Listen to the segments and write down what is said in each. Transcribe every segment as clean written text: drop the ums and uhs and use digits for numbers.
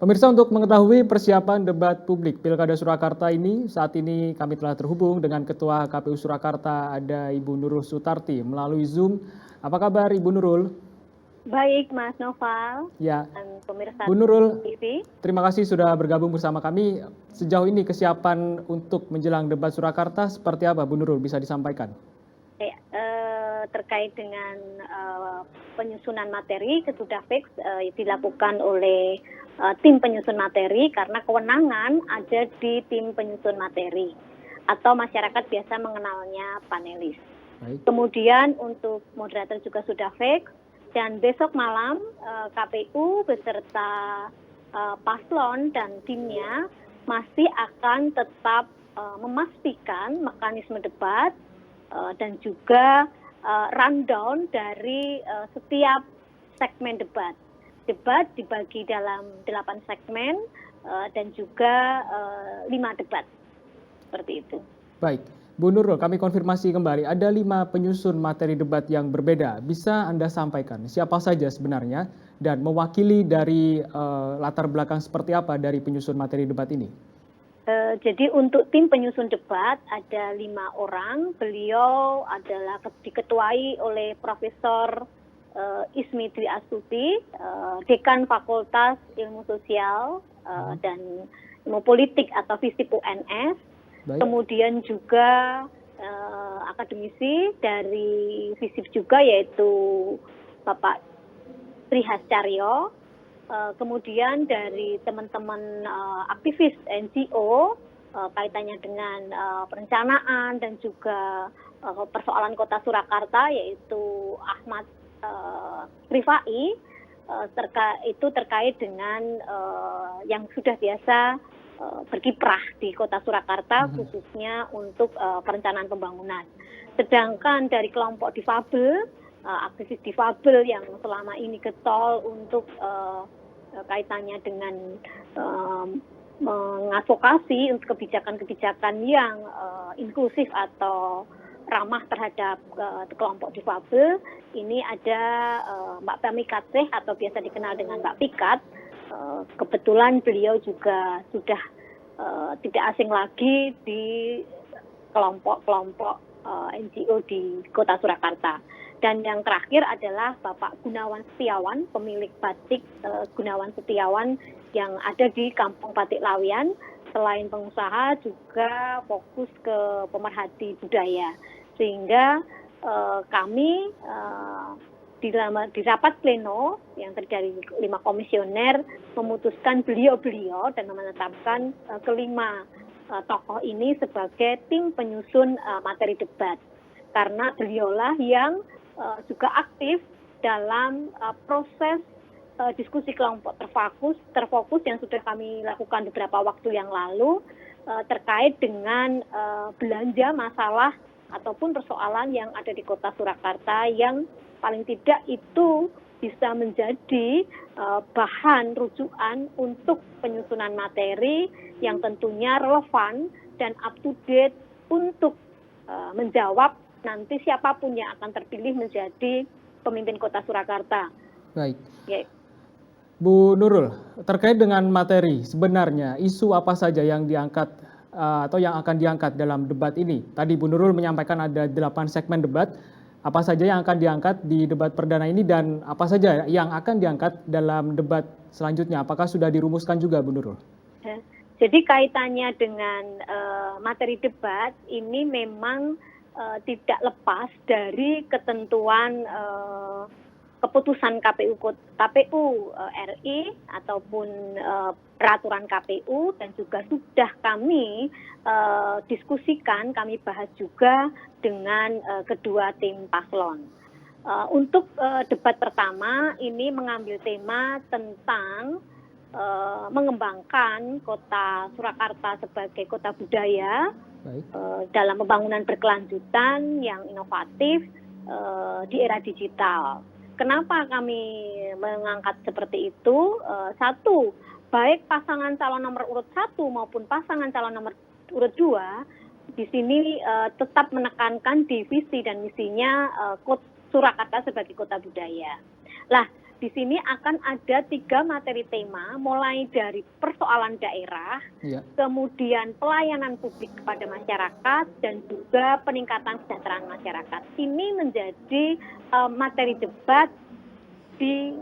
Pemirsa, untuk mengetahui persiapan debat publik Pilkada Surakarta ini, saat ini kami telah terhubung dengan Ketua KPU Surakarta, ada Ibu Nurul Sutarti melalui Zoom. Apa kabar Ibu Nurul? Baik, Mas Noval Ya, dan pemirsa Bu Nurul, TV. terima kasih sudah bergabung bersama kami. Sejauh ini kesiapan untuk menjelang debat Surakarta seperti apa, Bu Nurul? Bisa disampaikan? Terkait dengan penyusunan materi, sudah fix dilakukan oleh tim penyusun materi karena kewenangan ada di tim penyusun materi atau masyarakat biasa mengenalnya panelis. Baik. Kemudian untuk moderator juga sudah fix dan besok malam KPU beserta paslon dan timnya masih akan tetap memastikan mekanisme debat dan juga rundown dari setiap segmen debat. Debat dibagi dalam 8 segmen dan juga 5 debat. Seperti itu. Baik, Bu Nurul, kami konfirmasi kembali. Ada 5 penyusun materi debat yang berbeda. Bisa Anda sampaikan siapa saja sebenarnya dan mewakili dari latar belakang seperti apa dari penyusun materi debat ini? Jadi untuk tim penyusun debat ada 5 orang. Beliau adalah diketuai oleh Profesor Ismi Dwi Astuti, Dekan Fakultas Ilmu Sosial dan Ilmu Politik atau FISIP UNS. Baik. Kemudian juga akademisi dari FISIP juga yaitu Bapak Tri Hascaryo. Kemudian dari teman-teman aktivis NGO kaitannya dengan perencanaan dan juga persoalan Kota Surakarta yaitu Ahmad Rifai, itu terkait dengan yang sudah biasa berkiprah di Kota Surakarta khususnya untuk perencanaan pembangunan. Sedangkan dari kelompok difabel, aktivis difabel yang selama ini getol untuk kaitannya dengan mengadvokasi untuk kebijakan-kebijakan yang inklusif atau ramah terhadap kelompok difabel. Ini ada Mbak Pami Katseh atau biasa dikenal dengan Mbak Pikat. Kebetulan beliau juga sudah tidak asing lagi di kelompok-kelompok NGO di Kota Surakarta. Dan yang terakhir adalah Bapak Gunawan Setiawan, pemilik batik Gunawan Setiawan yang ada di Kampung Batik Lawian. Selain pengusaha juga fokus ke pemerhati budaya. Sehingga kami di rapat pleno yang terdiri dari 5 komisioner memutuskan beliau-beliau dan menetapkan kelima tokoh ini sebagai tim penyusun materi debat. Karena beliaulah yang juga aktif dalam proses diskusi kelompok terfokus yang sudah kami lakukan beberapa waktu yang lalu terkait dengan belanja masalah ataupun persoalan yang ada di Kota Surakarta yang paling tidak itu bisa menjadi bahan rujukan untuk penyusunan materi yang tentunya relevan dan up to date untuk menjawab nanti siapapun yang akan terpilih menjadi pemimpin Kota Surakarta. Baik. Ya. Bu Nurul, terkait dengan materi, sebenarnya isu apa saja yang diangkat atau yang akan diangkat dalam debat ini? Tadi Bu Nurul menyampaikan ada 8 segmen debat. Apa saja yang akan diangkat di debat perdana ini dan apa saja yang akan diangkat dalam debat selanjutnya? Apakah sudah dirumuskan juga, Bu Nurul? Jadi kaitannya dengan materi debat ini memang tidak lepas dari ketentuan keputusan KPU RI ataupun peraturan KPU dan juga sudah kami diskusikan, kami bahas juga dengan kedua tim paslon. Untuk debat pertama ini mengambil tema tentang mengembangkan Kota Surakarta sebagai kota budaya. Baik. Dalam pembangunan berkelanjutan yang inovatif di era digital. Kenapa kami mengangkat seperti itu? Satu, baik pasangan calon nomor urut 1 maupun pasangan calon nomor urut 2 di sini tetap menekankan di visi dan misinya Surakarta sebagai kota budaya. Lah, di sini akan ada 3 materi tema, mulai dari persoalan daerah, Ya. kemudian pelayanan publik kepada masyarakat, dan juga peningkatan kesejahteraan masyarakat. Ini menjadi materi debat di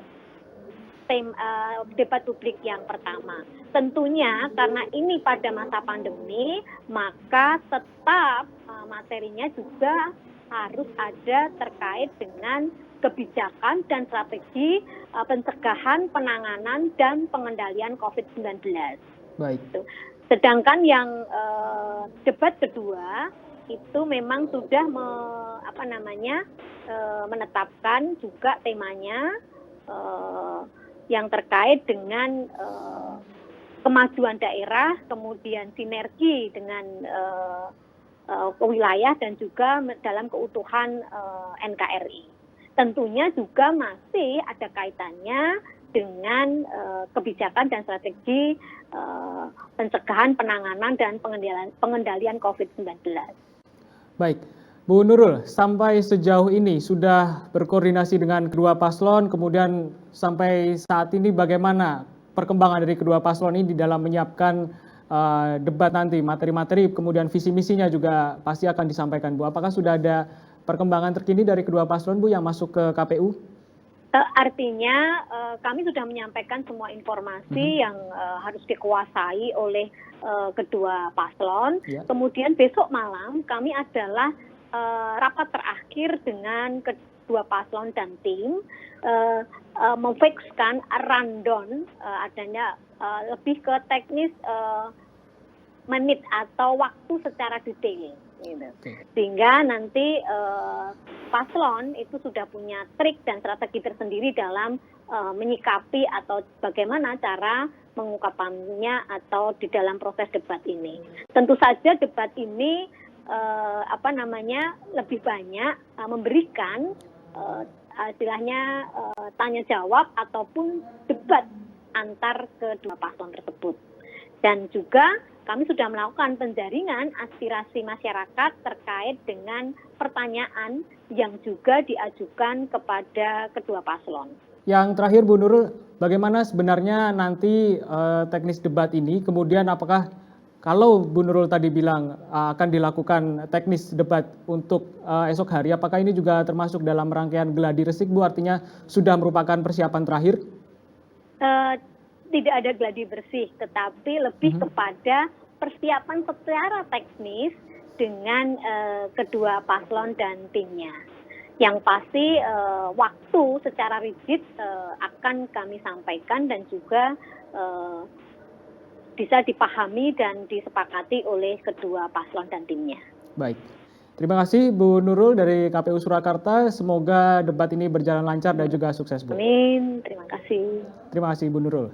debat publik yang pertama. Tentunya karena ini pada masa pandemi, maka tetap materinya juga harus ada terkait dengan kebijakan dan strategi pencegahan, penanganan, dan pengendalian COVID-19. Baik. Sedangkan yang debat kedua itu memang sudah menetapkan juga temanya yang terkait dengan kemajuan daerah, kemudian sinergi dengan wilayah dan juga dalam keutuhan NKRI. Tentunya juga masih ada kaitannya dengan kebijakan dan strategi pencegahan, penanganan, dan pengendalian COVID-19. Baik, Bu Nurul, sampai sejauh ini sudah berkoordinasi dengan kedua paslon, kemudian sampai saat ini bagaimana perkembangan dari kedua paslon ini di dalam menyiapkan debat nanti, materi-materi, kemudian visi misinya juga pasti akan disampaikan, Bu. Apakah sudah ada perkembangan terkini dari kedua paslon, Bu, yang masuk ke KPU? Artinya kami sudah menyampaikan semua informasi yang harus dikuasai oleh kedua paslon. Ya. Kemudian besok malam kami adalah rapat terakhir dengan kedua paslon dan tim, memfikskan rundown adanya lebih ke teknis menit atau waktu secara detail. Gitu. Sehingga nanti paslon itu sudah punya trik dan strategi tersendiri dalam menyikapi atau bagaimana cara mengungkapkannya atau di dalam proses debat ini. Tentu saja debat ini lebih banyak memberikan istilahnya tanya jawab ataupun debat antar kedua paslon tersebut. Dan juga kami sudah melakukan penjaringan aspirasi masyarakat terkait dengan pertanyaan yang juga diajukan kepada kedua paslon. Yang terakhir, Bu Nurul, bagaimana sebenarnya nanti teknis debat ini? Kemudian apakah kalau Bu Nurul tadi bilang akan dilakukan teknis debat untuk esok hari, apakah ini juga termasuk dalam rangkaian gladi resik, Bu? Artinya sudah merupakan persiapan terakhir? Tidak ada gladi bersih, tetapi lebih kepada persiapan secara teknis dengan kedua paslon dan timnya. Yang pasti waktu secara rigid akan kami sampaikan dan juga bisa dipahami dan disepakati oleh kedua paslon dan timnya. Baik. Terima kasih Bu Nurul dari KPU Surakarta. Semoga debat ini berjalan lancar dan juga sukses, Bu. Amin. Terima kasih. Terima kasih Bu Nurul.